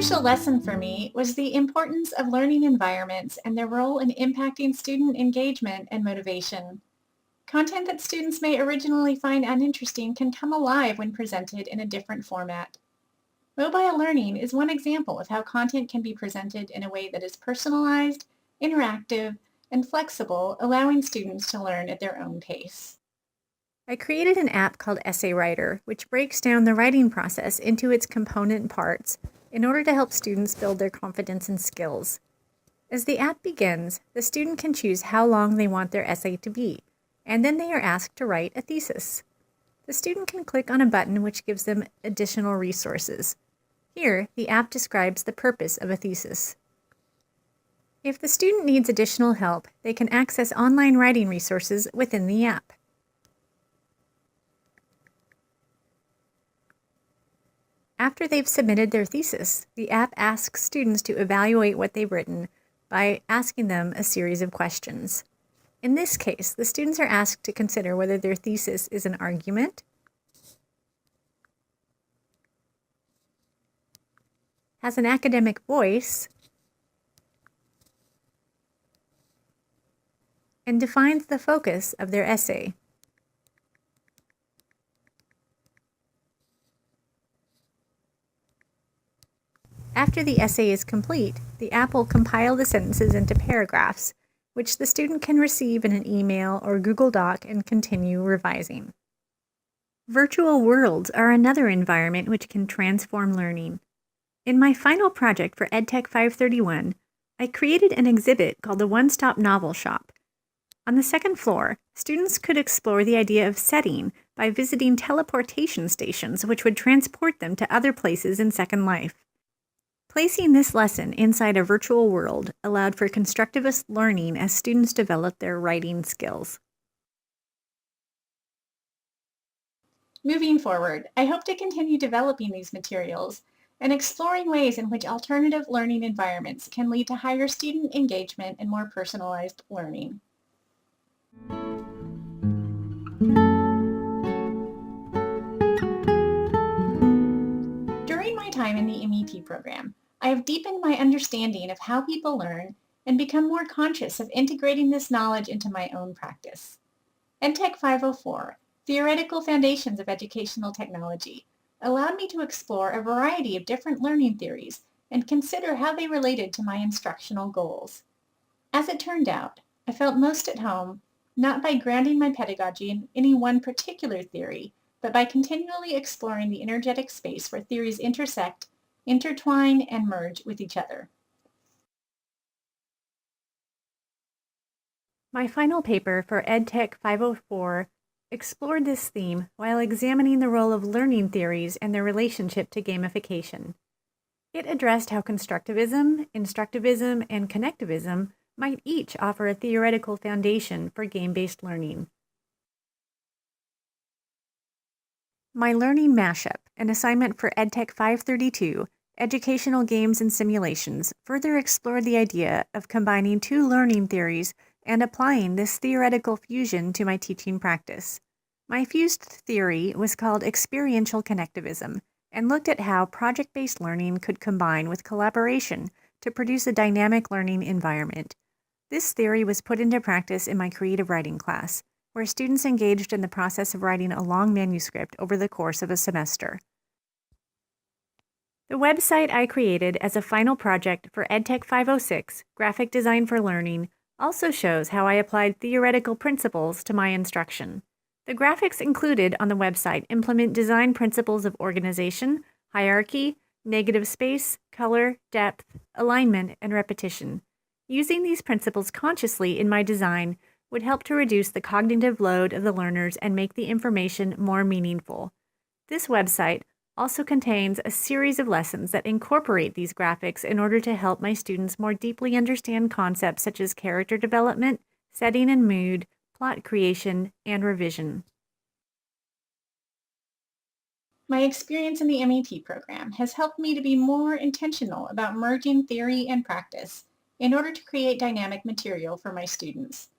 crucial lesson for me was the importance of learning environments and their role in impacting student engagement and motivation. Content that students may originally find uninteresting can come alive when presented in a different format. Mobile learning is one example of how content can be presented in a way that is personalized, interactive, and flexible, allowing students to learn at their own pace. I created an app called Essay Writer, which breaks down the writing process into its component parts in order to help students build their confidence and skills. As the app begins, the student can choose how long they want their essay to be, and then they are asked to write a thesis. The student can click on a button which gives them additional resources. Here, the app describes the purpose of a thesis. If the student needs additional help, they can access online writing resources within the app. After they've submitted their thesis, the app asks students to evaluate what they've written by asking them a series of questions. In this case, the students are asked to consider whether their thesis is an argument, has an academic voice, and defines the focus of their essay. After the essay is complete, the app will compile the sentences into paragraphs, which the student can receive in an email or Google Doc and continue revising. Virtual worlds are another environment which can transform learning. In my final project for EdTech 531, I created an exhibit called the One-Stop Novel Shop. On the second floor, students could explore the idea of setting by visiting teleportation stations which would transport them to other places in Second Life. Placing this lesson inside a virtual world allowed for constructivist learning as students developed their writing skills. Moving forward, I hope to continue developing these materials and exploring ways in which alternative learning environments can lead to higher student engagement and more personalized learning. During my time in the MEP program, I have deepened my understanding of how people learn and become more conscious of integrating this knowledge into my own practice. EdTech 504, Theoretical Foundations of Educational Technology, allowed me to explore a variety of different learning theories and consider how they related to my instructional goals. As it turned out, I felt most at home not by grounding my pedagogy in any one particular theory, but by continually exploring the energetic space where theories intersect, intertwine, and merge with each other. My final paper for EdTech 504 explored this theme while examining the role of learning theories and their relationship to gamification. It addressed how constructivism, instructivism, and connectivism might each offer a theoretical foundation for game-based learning. My learning mashup, an assignment for EdTech 532, Educational Games and Simulations, further explored the idea of combining two learning theories and applying this theoretical fusion to my teaching practice. My fused theory was called experiential connectivism and looked at how project-based learning could combine with collaboration to produce a dynamic learning environment. This theory was put into practice in my creative writing class, where students engaged in the process of writing a long manuscript over the course of a semester. The website I created as a final project for EdTech 506, Graphic Design for Learning, also shows how I applied theoretical principles to my instruction. The graphics included on the website implement design principles of organization, hierarchy, negative space, color, depth, alignment, and repetition. Using these principles consciously in my design would help to reduce the cognitive load of the learners and make the information more meaningful. This website also contains a series of lessons that incorporate these graphics in order to help my students more deeply understand concepts such as character development, setting and mood, plot creation, and revision. My experience in the MEP program has helped me to be more intentional about merging theory and practice in order to create dynamic material for my students.